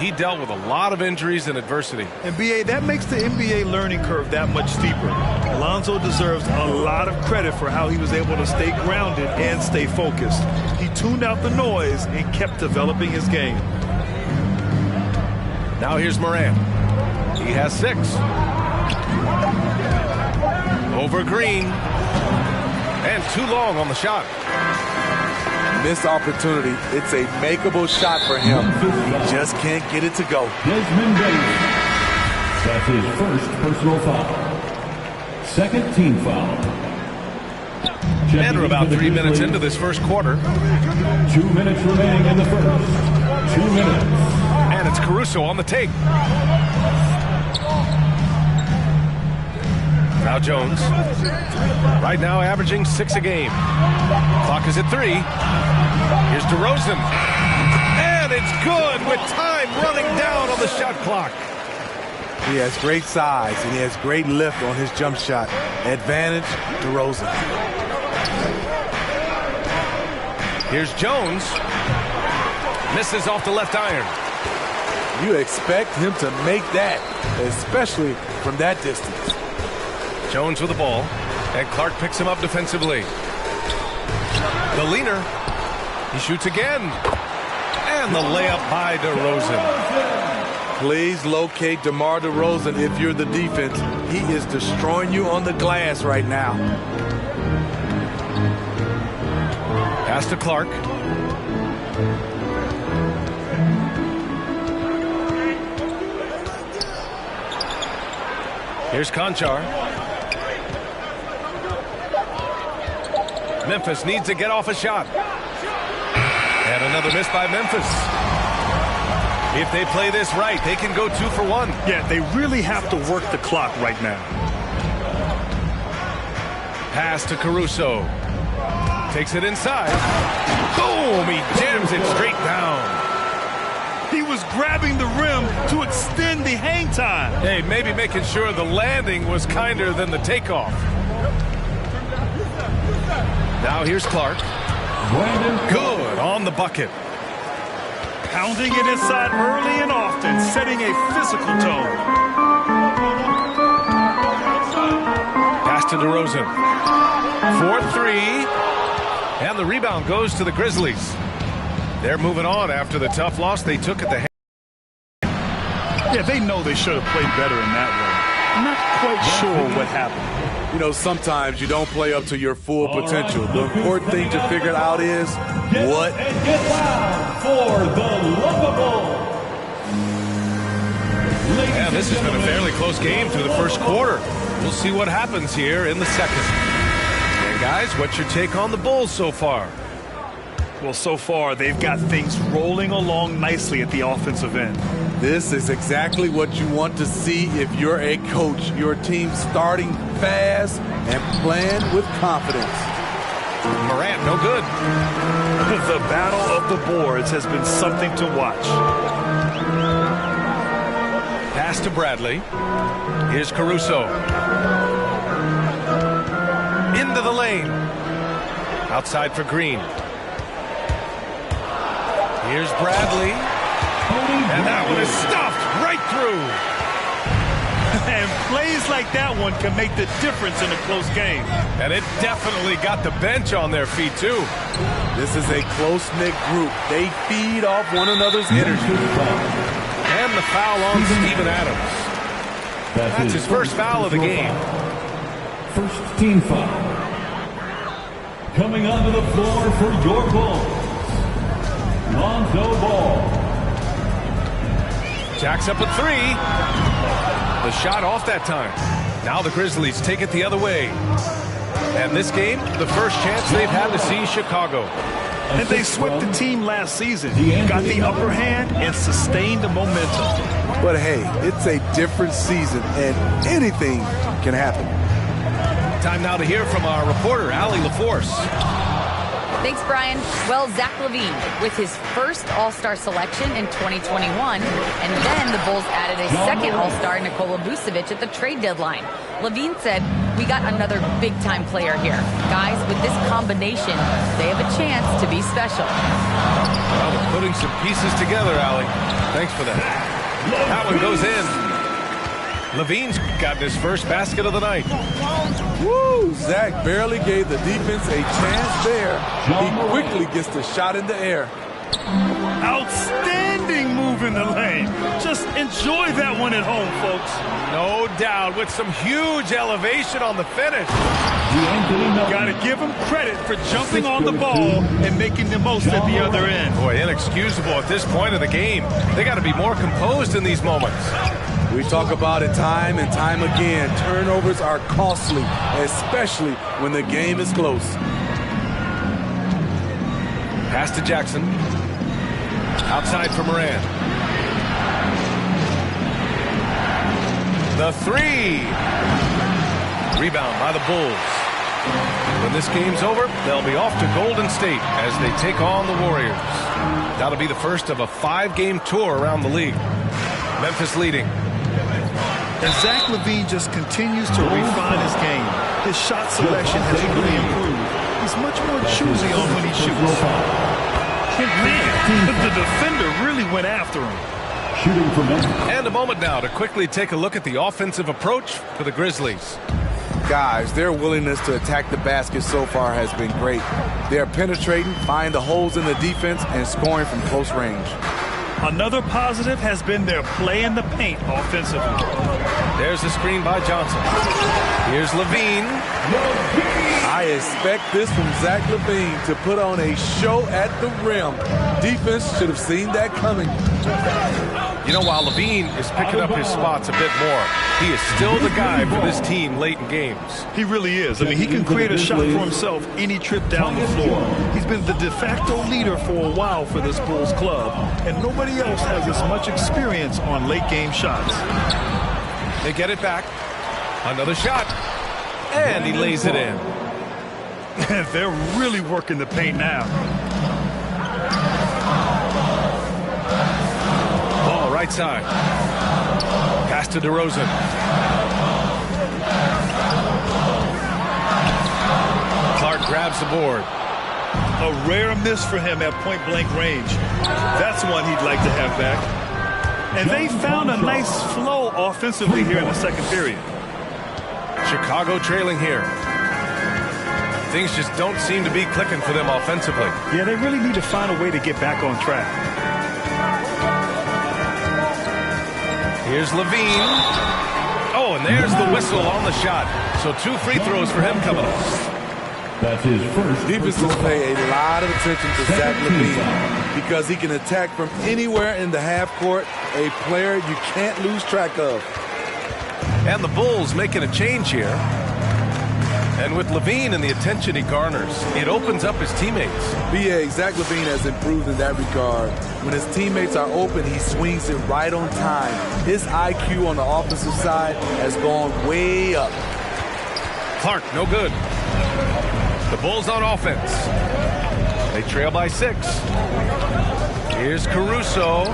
He dealt with a lot of injuries and adversity. And B.A., that makes the NBA learning curve that much steeper. Alonzo deserves a lot of credit for how he was able to stay grounded and stay focused. He tuned out the noise and kept developing his game. Now here's Morant. He has 6. Over Green. And too long on the shot. Missed opportunity. It's a makeable shot for him. He just can't get it to go. Desmond Bain. That's his first personal foul. Second team foul. And we're about 3 minutes into this first quarter. 2 minutes remaining in the first. 2 minutes. And it's Caruso on the take. Now Jones. Right now averaging 6 a game. Clock is at 3. Here's DeRozan. And it's good with time running down on the shot clock. He has great size and he has great lift on his jump shot. Advantage, DeRozan. Here's Jones. Misses off the left iron. You expect him to make that, especially from that distance. Jones with the ball, and Clark picks him up defensively. The leaner. He shoots again. And the layup by DeRozan. Please locate DeMar DeRozan if you're the defense. He is destroying you on the glass right now. Pass to Clark. Here's Conchar. Memphis needs to get off a shot. And another miss by Memphis. If they play this right, they can go 2 for 1. Yeah, they really have to work the clock right now. Pass to Caruso. Takes it inside. Boom! He jams it straight down. He was grabbing the rim to extend the hang time. Hey, maybe making sure the landing was kinder than the takeoff. Now here's Clark. Good on the bucket. Pounding it inside early and often, setting a physical tone. Pass to DeRozan. 4-3. And the rebound goes to the Grizzlies. They're moving on after the tough loss they took at the hand. Yeah, they know they should have played better in that way. I'm not quite sure what happened. You know, sometimes you don't play up to your full potential. The important thing to figure out is what. And get loud for the lovable. Yeah, this has been a fairly close game through the first quarter. We'll see what happens here in the second. And guys, what's your take on the Bulls so far? Well, so far, they've got things rolling along nicely at the offensive end. This is exactly what you want to see if you're a coach. Your team starting fast and playing with confidence. Morant, no good. The battle of the boards has been something to watch. Pass to Bradley. Here's Caruso. Into the lane. Outside for Green. Here's Bradley. And that one is stuffed right through. And plays like that one can make the difference in a close game. And it definitely got the bench on their feet, too. This is a close-knit group. They feed off one another's energy. And the foul on Steven Adams. That's his first foul of the game. First team foul. Coming onto the floor for your Bulls, Lonzo Ball. Jacks up a 3. The shot off that time. Now the Grizzlies take it the other way. And this game, the first chance they've had to see Chicago. And they swept the team last season. Got the upper hand and sustained the momentum. But hey, it's a different season and anything can happen. Time now to hear from our reporter, Allie LaForce. Thanks, Brian. Well, Zach LaVine with his first All-Star selection in 2021, and then the Bulls added a second All-Star, Nikola Vucevic, at the trade deadline. LaVine said, we got another big-time player here. Guys, with this combination, they have a chance to be special. Well, they're putting some pieces together, Allie. Thanks for that. That one goes in. Levine's gotten his first basket of the night. Woo! Zach barely gave the defense a chance there. He quickly gets the shot in the air. Outstanding move in the lane. Just enjoy that one at home, folks. No doubt, with some huge elevation on the finish. Got to give him credit for jumping on the ball and making the most at the other end. Boy, inexcusable at this point of the game. They got to be more composed in these moments. We talk about it time and time again. Turnovers are costly, especially when the game is close. Pass to Jackson. Outside for Moran. The three. Rebound by the Bulls. When this game's over, they'll be off to Golden State as they take on the Warriors. That'll be the first of a 5-game tour around the league. Memphis leading. And Zach LaVine just continues to refine his game. His shot selection has really improved. He's much more choosy on when he shoots. Man, the defender really went after him. Shooting from Memphis. And a moment now to quickly take a look at the offensive approach for the Grizzlies. Guys, their willingness to attack the basket so far has been great. They're penetrating, finding the holes in the defense, and scoring from close range. Another positive has been their play in the paint offensively. There's the screen by Johnson. Here's Levine. I expect this from Zach LaVine to put on a show at the rim. Defense should have seen that coming. You know, while Levine is picking up his spots a bit more, he is still the guy for this team late in games. He really is. I mean, he can create a shot for himself any trip down the floor. He's been the de facto leader for a while for this Bulls club, and nobody else has as much experience on late-game shots. They get it back. Another shot. And he lays it in. They're really working the paint now. Ball right side. Pass to DeRozan. Clark grabs the board. A rare miss for him at point-blank range. That's one he'd like to have back. And they found a nice flow offensively here in the second period. Chicago trailing here. Things just don't seem to be clicking for them offensively. Yeah, they really need to find a way to get back on track. Here's Levine. Oh, and there's the whistle on the shot. So 2 free throws for him coming up. That's his first. Defenses pay a lot of attention to Zach LaVine because he can attack from anywhere in the half court, a player you can't lose track of. And the Bulls making a change here. And with Levine and the attention he garners, it opens up his teammates. BA, Zach LaVine has improved in that regard. When his teammates are open, he swings it right on time. His IQ on the offensive side has gone way up. Clark, no good. The Bulls on offense. They trail by 6. Here's Caruso.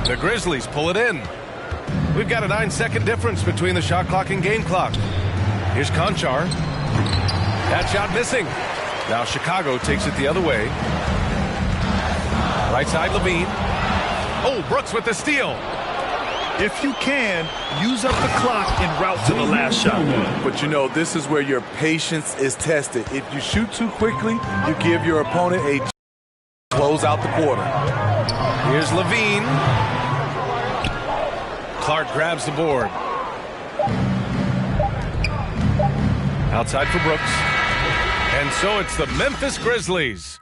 The Grizzlies pull it in. We've got a 9-second difference between the shot clock and game clock. Here's Conchar. That shot missing. Now Chicago takes it the other way. Right side, Levine. Oh, Brooks with the steal. If you can, use up the clock en route to the last shot. But you know, this is where your patience is tested. If you shoot too quickly, you give your opponent a close out the quarter. Here's Levine. Clark grabs the board. Outside for Brooks. And so it's the Memphis Grizzlies.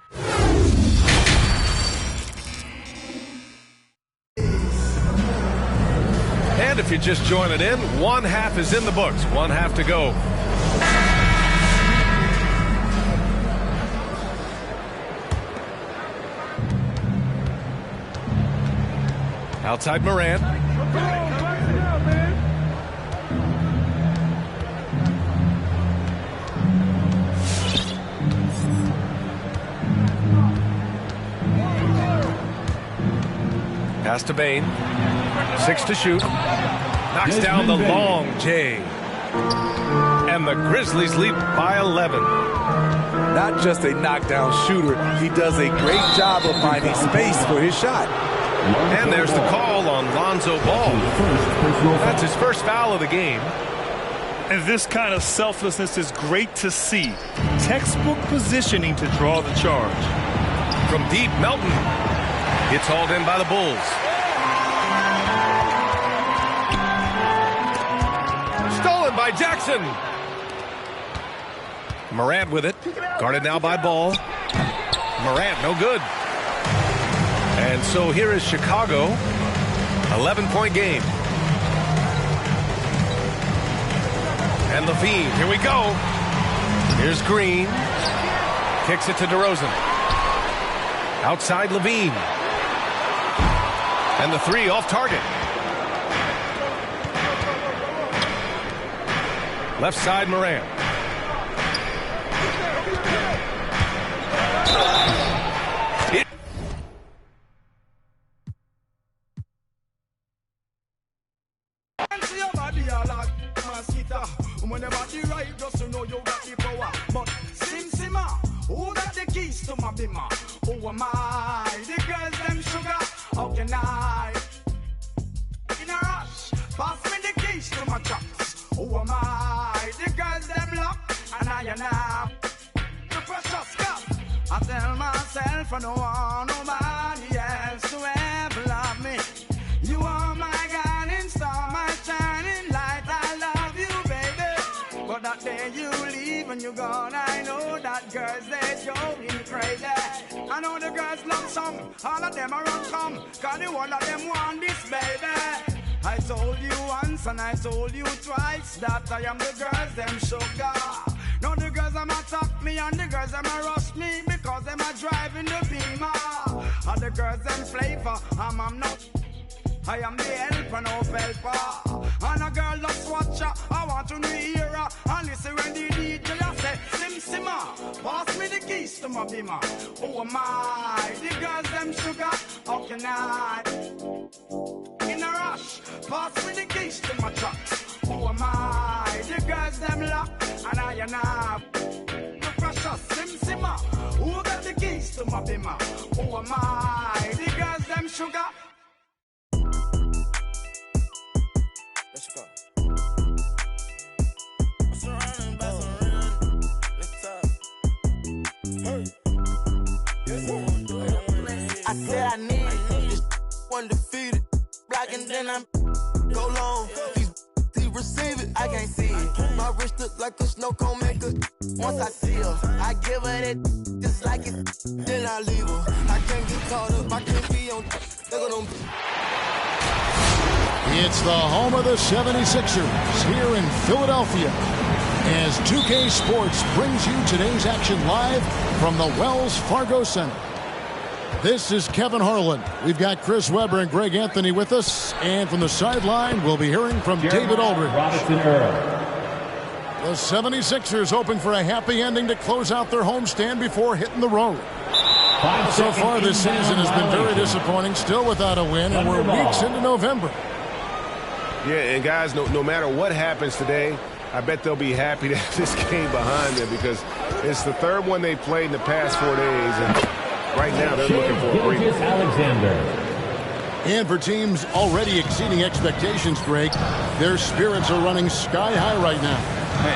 And if you're just joining in, 1 half is in the books. 1 half to go. Outside Moran. Pass to Bain. 6 to shoot. Knocks down the long J. And the Grizzlies lead by 11. Not just a knockdown shooter, he does a great job of finding space for his shot. And there's the call on Lonzo Ball. That's his first foul of the game. And this kind of selflessness is great to see. Textbook positioning to draw the charge. From deep, Melton. It's hauled in by the Bulls. Stolen by Jackson. Morant with it. Guarded now by Ball. Morant, no good. And so here is Chicago. 11-point game. And Levine, here we go. Here's Green. Kicks it to DeRozan. Outside Levine. And the three off target. Left side Morant. Who am I? The girls them sugar. How can I? In a rush, pass me the keys to my trucks. Who am I? The girls them lock, and I the precious cup. I tell myself I don't want nobody else to ever love me. You are my guiding star, my shining light. I love you, baby. But that day you leave and you're gone, I know that girls they going crazy. I know the girls love some, all of them are run come, cause the one of them want this, baby. I told you once and I told you twice that I am the girls, them sugar. Now the girls them attack me and the girls them rush me because them are driving the beamer. And the girls them flavor, I'm not. I am the helper, no helper. And a girl loves watcher, I want to hear her. And listen when the DJ say, Sim Simmer, pass me the keys to my beamer. Who am I? The girls them sugar, how can I? In a rush, pass me the keys to my trucks. Who am I? The girls them lock, and I the precious Sim Simmer. Who got the keys to my beamer? Who am I? The girls them sugar. Let's go. I'm surrounded by some real. Let's talk. Hey. I said I need this undefeated. Black and then I'm go long. These receive it. I can't see it. My wrist look like a snow cone maker. Once I see her, I give her that just like it. Then I leave her. I can't get caught up. I can't be on. They're gonna. It's the home of the 76ers here in Philadelphia as 2K Sports brings you today's action live from the Wells Fargo Center. This is Kevin Harlan. We've got Chris Webber and Greg Anthony with us, and from the sideline we'll be hearing from David Aldridge. The 76ers hoping for a happy ending to close out their homestand before hitting the road. So far this season has been very disappointing, still without a win, and we're weeks into November. Yeah, and guys, no matter what happens today, I bet they'll be happy to have this game behind them because it's the third one they played in the past 4 days, and right now they're looking for a break. And for teams already exceeding expectations, Greg, their spirits are running sky high right now.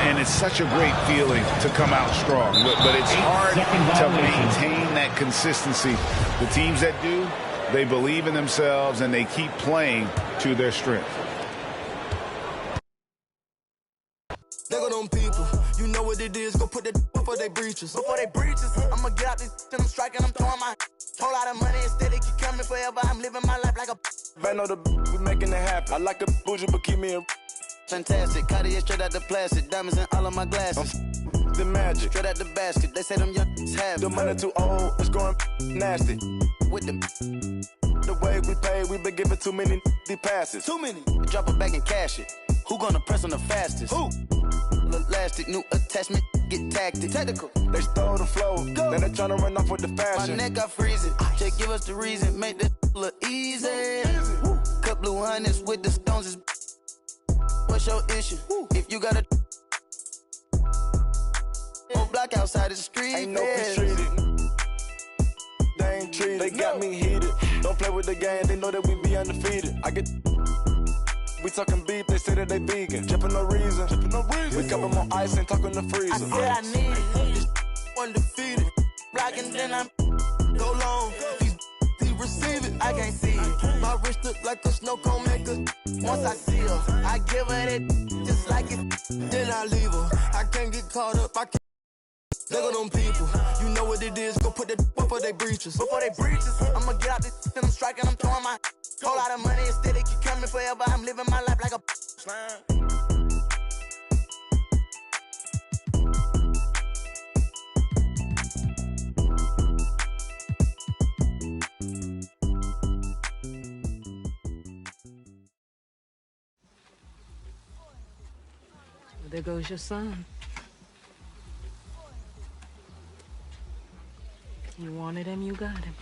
And it's such a great feeling to come out strong, but it's hard to maintain that consistency. The teams that do, they believe in themselves and they keep playing to their strength. There go them people, you know what it is, go put that before they breaches. Before they breaches, I'ma get out this and I'm striking, I'm throwing my whole lot of money instead, it keep coming forever, I'm living my life like a I know the we making it happen, I like a bougie but keep me a fantastic, Cartier straight out the plastic, diamonds in all of my glasses. The magic, straight out the basket, they say them young have the money too old, it's going nasty. With them, the way we pay, we been giving too many passes. Too many, drop it back and cash it. Who gonna press on the fastest? Who? Elastic, new attachment, get tactic. Technical. They stole the flow, now they tryna run off with the fashion. My neck got freezing, just give us the reason, make this look easy. Cut blue hundreds with the stones is. What's your issue? If you got a back outside of the street. Ain't no peace treated. They ain't treated. They got me heated. Don't play with the game, they know that we be undefeated. We talking beef, they say that they vegan. Jippin' no reason. We cover more ice and talking the freezer. I said I need it. This undefeated. Blocking, then I'm go long. These receive it. I can't see it. My wrist look like a snow cone maker. Once I see her, I give her that just like it. Then I leave her. I can't get caught up. I can't. Look at them people. You know what it is. Go put that before they breaches. I'ma get out this and I'm striking. I'm throwing my whole lot of money instead. It keep coming forever. I'm living my life like a slime. There goes your son. You wanted him, you got him.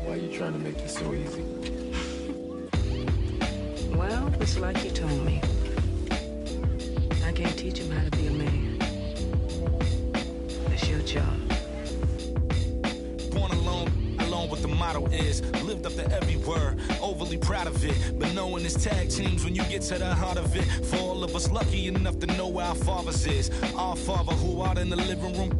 Why are you trying to make this so easy? Well, it's like you told me. I can't teach him how to be a man. It's your job. Born alone what the motto is. Lived up to every word, overly proud of it. But knowing it's tag teams when you get to the heart of it. For all of us lucky enough to know where our fathers is. Our father who out in the living room.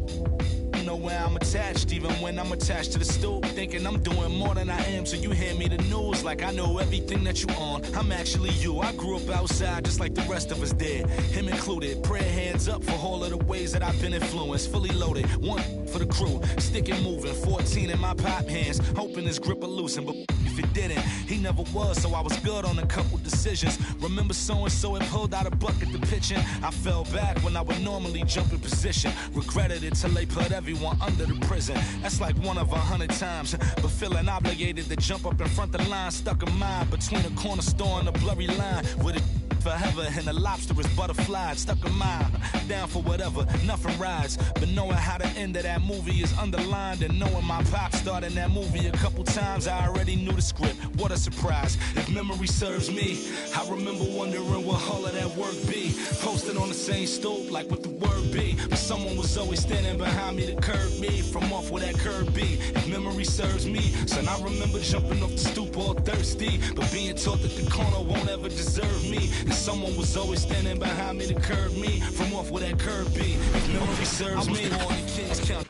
Know where I'm attached, even when I'm attached to the stoop. Thinking I'm doing more than I am, so you hand me the news like I know everything that you on. I'm actually you. I grew up outside just like the rest of us did, him included. Prayer hands up for all of the ways that I've been influenced. Fully loaded, one for the crew, sticking moving. 14 in my pop hands, hoping his grip will loosen, but if it didn't, he never was, so I was good on a couple decisions. Remember so-and-so had pulled out a bucket to pitching. I fell back when I would normally jump in position. Regretted it till they put everyone under the prison. That's like 1 of 100 times. But feeling obligated to jump up in front of the line, stuck in mind between a corner store and a blurry line. With it forever and the lobster is butterfly. Stuck a mile, down for whatever, nothing rides. But knowing how the end of that movie is underlined, and knowing my pop starred in that movie a couple times, I already knew the script. What a surprise. If memory serves me, I remember wondering what all of that work be. Posted on the same stoop like what the word be. But someone was always standing behind me to curb me from off where that curb be. If memory serves me, son, I remember jumping off the stoop all thirsty, but being taught that the corner won't ever deserve me. And someone was always standing behind me to curb me from off where that curb be. If memory serves me, on the Kings County.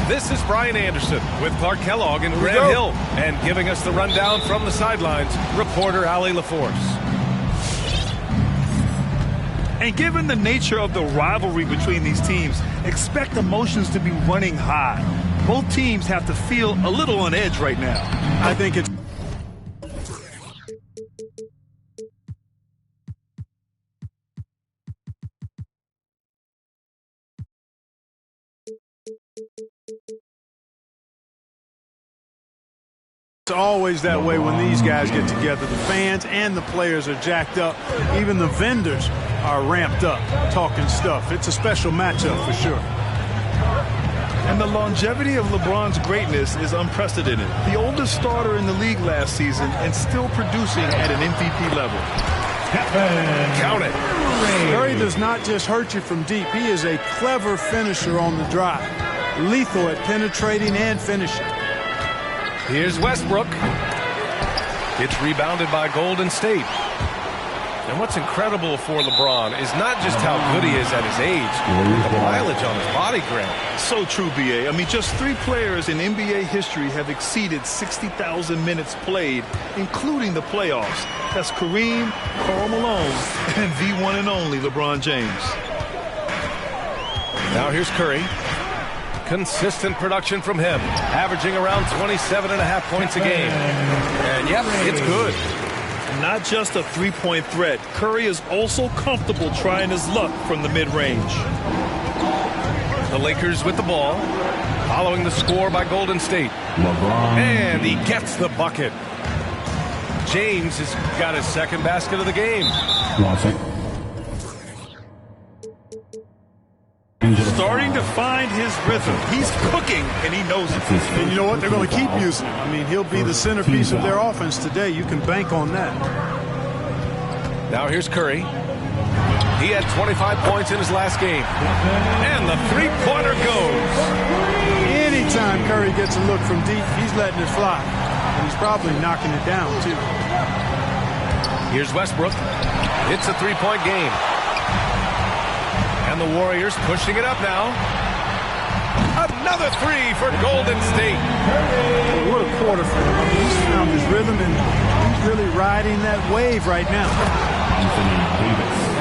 This is Brian Anderson with Clark Kellogg and Grant Hill. And giving us the rundown from the sidelines, reporter Ali LaForce. And given the nature of the rivalry between these teams, expect emotions to be running high. Both teams have to feel a little on edge right now. I think it's... It's always that way when these guys get together. The fans and the players are jacked up. Even the vendors are ramped up, talking stuff. It's a special matchup for sure. And the longevity of LeBron's greatness is unprecedented. The oldest starter in the league last season and still producing at an MVP level. Count it. Curry does not just hurt you from deep. He is a clever finisher on the drive. Lethal at penetrating and finishing. Here's Westbrook. It's rebounded by Golden State. And what's incredible for LeBron is not just how good he is at his age, the mileage on his body, Grant. So true, B.A. I mean, just 3 players in NBA history have exceeded 60,000 minutes played, including the playoffs. That's Kareem, Karl Malone, and the one and only LeBron James. Now here's Curry. Consistent production from him, averaging around 27.5 points a game. And yep, it's good. Not just a three-point threat, Curry is also comfortable trying his luck from the mid-range. The Lakers with the ball, following the score by Golden State. LeBron. And he gets the bucket. James has got his second basket of the game. Starting to find his rhythm. He's cooking, and he knows it. And you know what? They're going to keep using him. I mean, he'll be the centerpiece of their offense today. You can bank on that. Now here's Curry. He had 25 points in his last game. And the three-pointer goes. Anytime Curry gets a look from deep, he's letting it fly. And he's probably knocking it down, too. Here's Westbrook. It's a three-point game. And the Warriors pushing it up now. Another three for Golden State. Boy, what a quarter for him. I mean, he's found his rhythm, and he's really riding that wave right now.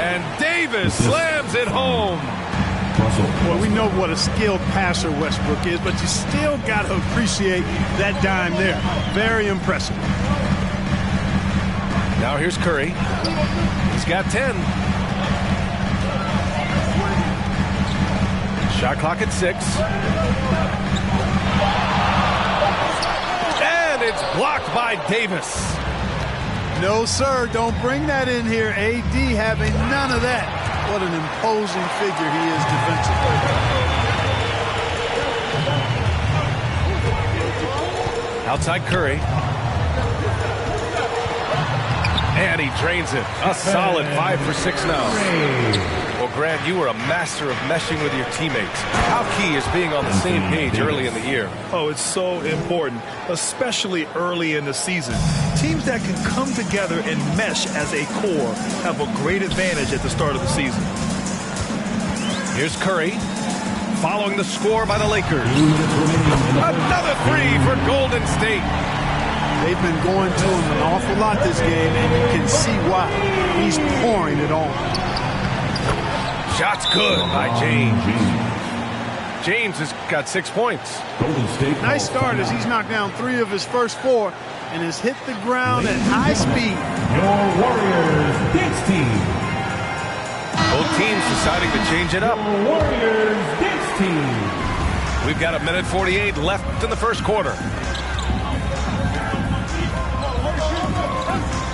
And Davis slams it home. Well, we know what a skilled passer Westbrook is, but you still got to appreciate that dime there. Very impressive. Now here's Curry. He's got 10. Shot clock at 6. And it's blocked by Davis. No, sir, don't bring that in here. AD having none of that. What an imposing figure he is defensively. Outside Curry. And he drains it. A solid 5 for 6 now. Well, Grant, you were a master of meshing with your teammates. How key is being on the same page early in the year? Oh, it's so important, especially early in the season. Teams that can come together and mesh as a core have a great advantage at the start of the season. Here's Curry, following the score by the Lakers. Another three for Golden State. They've been going to him an awful lot this game, and you can see why. He's pouring it on. Shot's good by James. James has got 6 points. Nice start as he's knocked down 3 of his first 4 and has hit the ground at high speed. Your Warriors dance team. Both teams deciding to change it up. Your Warriors dance team. We've got 1:48 left in the first quarter.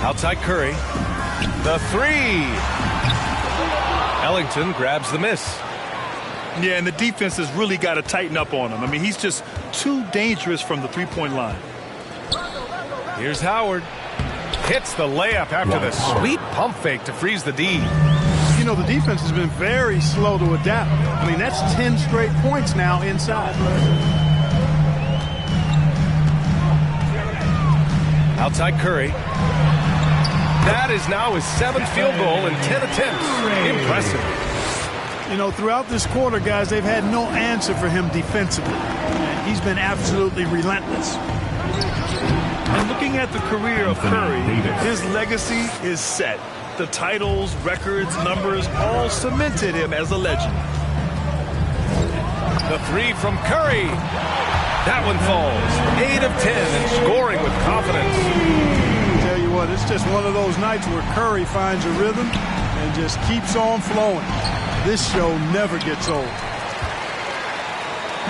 Outside Curry. The three. Ellington grabs the miss. Yeah, and the defense has really got to tighten up on him. I mean, he's just too dangerous from the three-point line. Here's Howard. Hits the layup after the sweet pump fake to freeze the D. You know, the defense has been very slow to adapt. I mean, that's 10 straight points now inside. Outside Curry. That is now his 7th field goal in 10 attempts. Impressive. You know, throughout this quarter, guys, they've had no answer for him defensively. And he's been absolutely relentless. And looking at the career of Curry, his legacy is set. The titles, records, numbers all cemented him as a legend. The three from Curry. That one falls. 8 of 10 and scoring with confidence. Tell you what, it's just one of those nights where Curry finds a rhythm and just keeps on flowing. This show never gets old.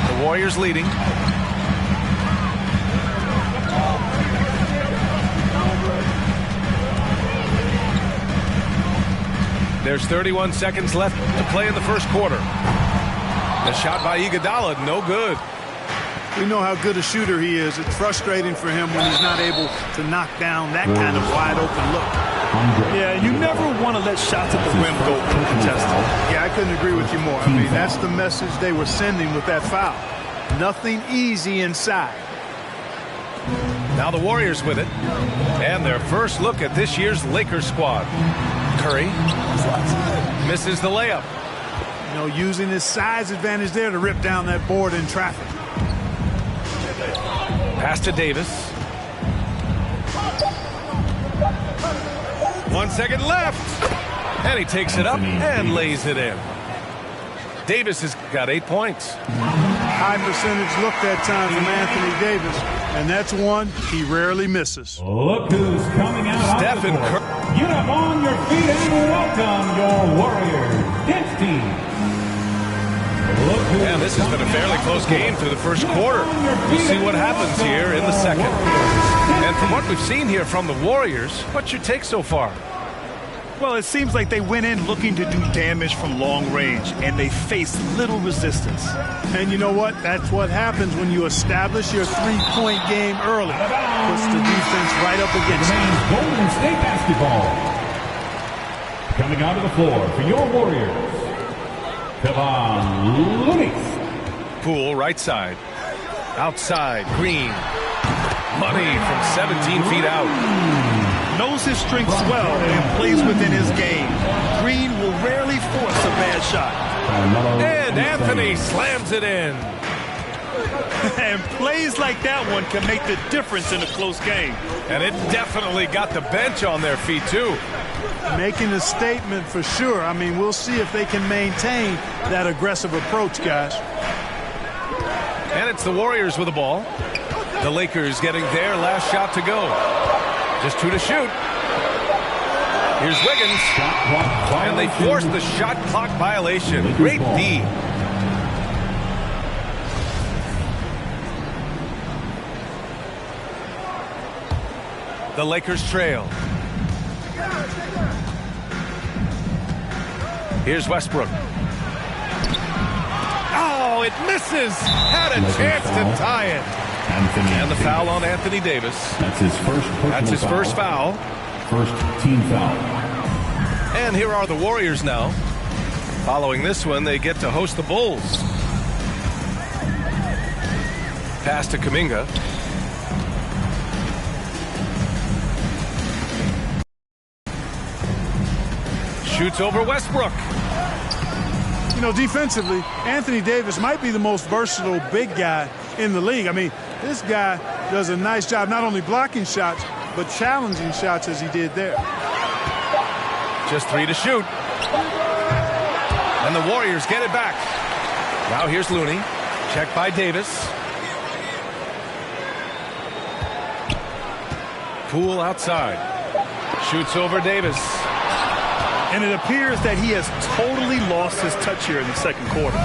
The Warriors leading. There's 31 seconds left to play in the first quarter. The shot by Iguodala, no good. We know how good a shooter he is. It's frustrating for him when he's not able to knock down that kind of wide open look. Yeah, you never want to let shots at the rim go uncontested. Yeah, I couldn't agree with you more. I mean, that's the message they were sending with that foul. Nothing easy inside. Now the Warriors with it. And their first look at this year's Lakers squad. Curry misses the layup. You know, using his size advantage there to rip down that board in traffic. Pass to Davis. 1 second left. And he takes it up and lays it in. Davis has got 8 points. High percentage look that time from Anthony Davis. And that's one he rarely misses. Look who's coming out. Stephen Curry. Get up on your feet and welcome your Warriors dance team. Yeah, this has been a fairly close game through the first quarter. We'll see what happens here in the second. And from what we've seen here from the Warriors, what's your take so far? Well, it seems like they went in looking to do damage from long range, and they faced little resistance. And you know what? That's what happens when you establish your three-point game early. Puts the defense right up against it. Golden State basketball. Coming onto the floor for your Warriors, Kevon Looney. Poole, right side. Outside, Green. Money from 17 feet out. Knows his strengths well and plays within his game. Green will rarely force a bad shot. And Anthony slams it in. And plays like that one can make the difference in a close game. And it definitely got the bench on their feet, too. Making a statement for sure. I mean, we'll see if they can maintain that aggressive approach, guys. And it's the Warriors with the ball. The Lakers getting their last shot to go. Just 2 to shoot. Here's Wiggins. And they force the shot clock violation. Great D. The Lakers trail. Here's Westbrook. Oh, it misses. Had a chance to tie it. And the foul on Anthony Davis. That's his first foul. First team foul. And here are the Warriors now. Following this one, they get to host the Bulls. Pass to Kuminga. Shoots over Westbrook. You know, defensively, Anthony Davis might be the most versatile big guy in the league. I mean, this guy does a nice job not only blocking shots, but challenging shots as he did there. Just 3 to shoot. And the Warriors get it back. Now here's Looney. Checked by Davis. Poole outside. Shoots over Davis. And it appears that he has totally lost his touch here in the second quarter.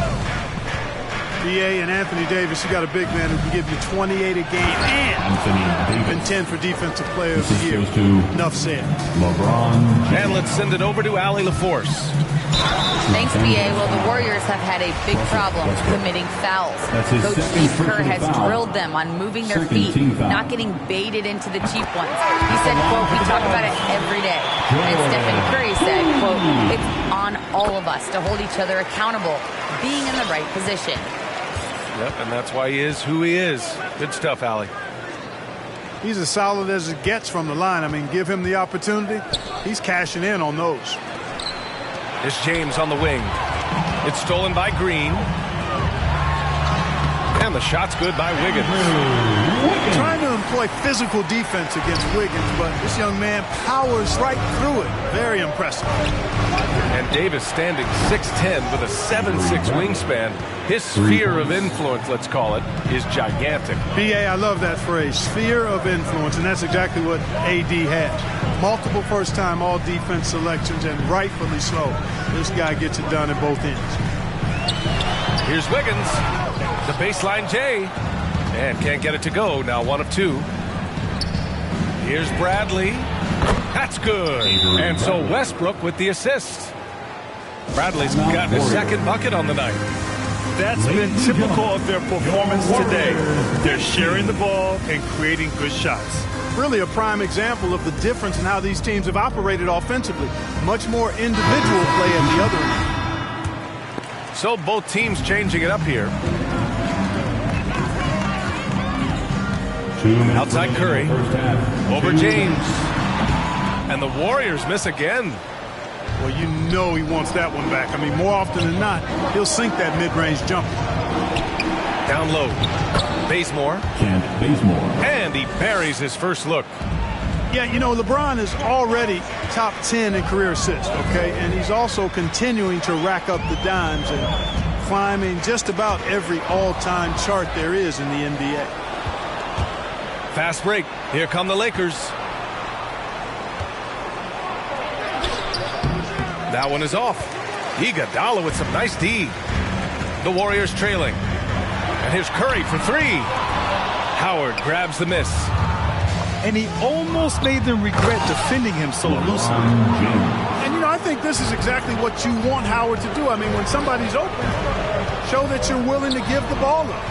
B.A. and Anthony Davis, you got a big man who can give you 28 a game and even 10 for defensive player of the year. Enough said. And let's send it over to Allie LaForce. Thanks, B.A. Well, the Warriors have had a big problem committing fouls. Coach Steve Kerr has drilled them on moving their feet, not getting baited into the cheap ones. He said, quote, we talk about it every day. And Stephen Curry said, quote, it's on all of us to hold each other accountable, being in the right position. Yep, and that's why he is who he is. Good stuff, Allie. He's as solid as it gets from the line. I mean, give him the opportunity. He's cashing in on those. It's James on the wing. It's stolen by Green. And the shot's good by Wiggins. Trying to employ physical defense against Wiggins, but this young man powers right through it. Very impressive. And Davis standing 6'10" with a 7'6" wingspan. His sphere of influence, let's call it, is gigantic. B.A., I love that phrase, sphere of influence, and that's exactly what A.D. has. Multiple first-time all-defense selections, and rightfully so. This guy gets it done at both ends. Here's Wiggins. The baseline J. And can't get it to go. Now 1 of 2. Here's Bradley. That's good. And so Westbrook with the assist. Bradley's got his second bucket on the night. That's been typical of their performance today. They're sharing the ball and creating good shots. Really a prime example of the difference in how these teams have operated offensively. Much more individual play at the other end. So both teams changing it up here. Outside Curry. Over James. And the Warriors miss again. Well, you know he wants that one back. I mean, more often than not, he'll sink that mid-range jumper. Down low. Bazemore. And he buries his first look. Yeah, you know, LeBron is already top 10 in career assists, okay? And he's also continuing to rack up the dimes and climbing just about every all-time chart there is in the NBA. Fast break. Here come the Lakers. That one is off. Iguodala with some nice D. The Warriors trailing. And here's Curry for 3. Howard grabs the miss. And he almost made them regret defending him so loosely. And, you know, I think this is exactly what you want Howard to do. I mean, when somebody's open, show that you're willing to give the ball up.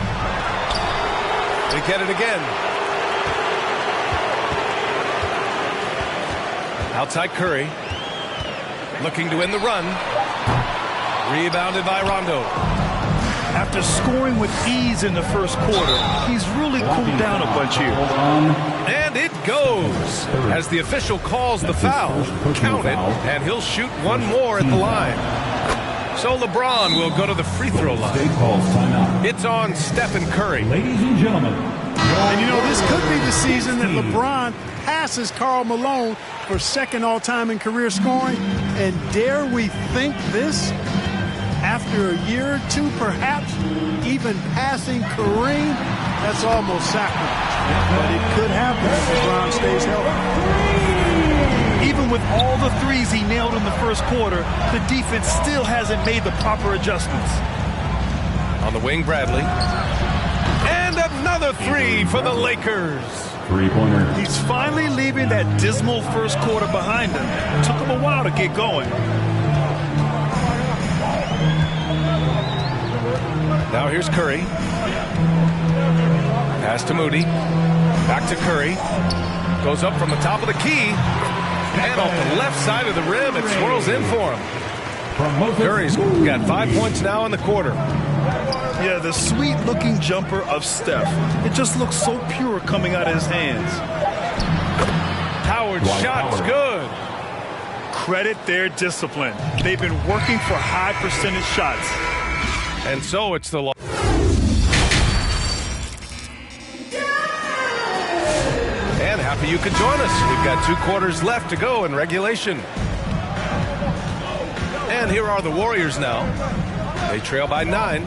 They get it again. Outside Curry. Looking to win the run. Rebounded by Rondo. After scoring with ease in the first quarter, he's really cooled down a bunch here. And it goes as the official calls the foul. Count it, and he'll shoot one more at the line. So LeBron will go to the free throw line. It's on Stephen Curry. Ladies and gentlemen. And you know, this could be the season that LeBron passes Karl Malone for second all-time in career scoring. And dare we think this? After a year or two, perhaps even passing Kareem, that's almost sacrilege. But it could happen if LeBron stays healthy. Even with all the threes he nailed in the first quarter, the defense still hasn't made the proper adjustments. On the wing, Bradley. And another three for the Lakers. Three-pointer. He's finally leaving that dismal first quarter behind him. It took him a while to get going. Now here's Curry. Pass to Moody. Back to Curry. Goes up from the top of the key. And off the left side of the rim, it swirls in for him. Curry's got 5 points now in the quarter. Yeah, the sweet-looking jumper of Steph. It just looks so pure coming out of his hands. Howard's shot's good. Credit their discipline. They've been working for high percentage shots. And so it's the loss. And happy you could join us. We've got 2 quarters left to go in regulation. And here are the Warriors now. They trail by 9.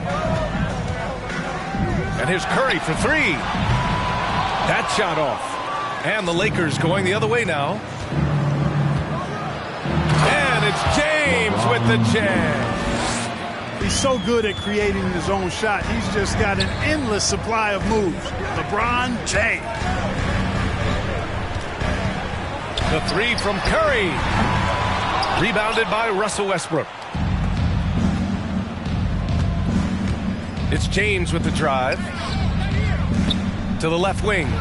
And here's Curry for 3. That shot off. And the Lakers going the other way now. And it's James with the jam. He's so good at creating his own shot. He's just got an endless supply of moves. LeBron James. The 3 from Curry. Rebounded by Russell Westbrook. It's James with the drive. To the left wing.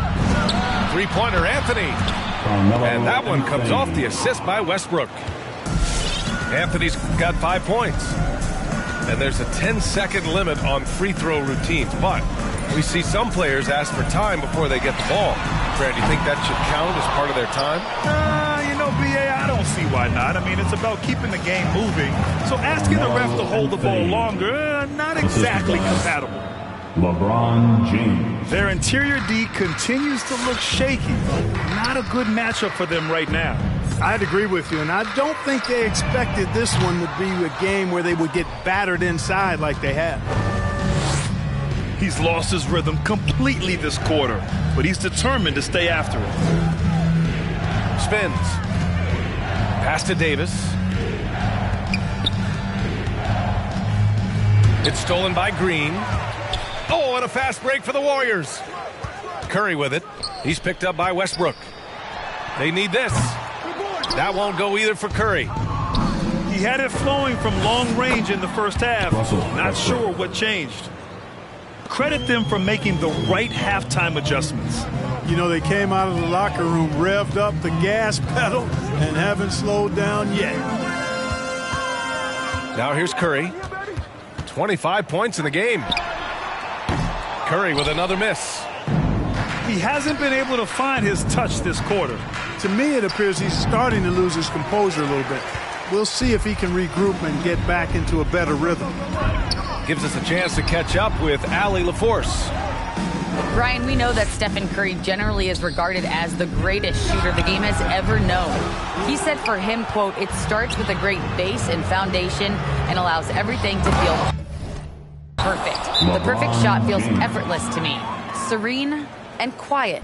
Three-pointer, Anthony. And that one comes off the assist by Westbrook. Anthony's got 5 points. And there's a 10-second limit on free throw routines. But we see some players ask for time before they get the ball. Brad, do you think that should count as part of their time? You know, B.A., I don't see why not. I mean, it's about keeping the game moving. So asking the ref to hold the ball longer, not exactly compatible. LeBron James. Their interior D continues to look shaky. Not a good matchup for them right now. I'd agree with you, and I don't think they expected this one to be a game where they would get battered inside like they have. He's lost his rhythm completely this quarter, but he's determined to stay after it. Spins. Pass to Davis. It's stolen by Green. Oh, and a fast break for the Warriors. Curry with it. He's picked up by Westbrook. They need this. That won't go either for Curry. He had it flowing from long range in the first half. Not sure what changed. Credit them for making the right halftime adjustments. You know, they came out of the locker room, revved up the gas pedal, and haven't slowed down yet. Now here's Curry. 25 points in the game. Curry with another miss. He hasn't been able to find his touch this quarter. To me, it appears he's starting to lose his composure a little bit. We'll see if he can regroup and get back into a better rhythm. Gives us a chance to catch up with Allie LaForce. Brian, we know that Stephen Curry generally is regarded as the greatest shooter the game has ever known. He said for him, quote, "It starts with a great base and foundation and allows everything to feel perfect. The perfect shot feels effortless to me. Serene and quiet."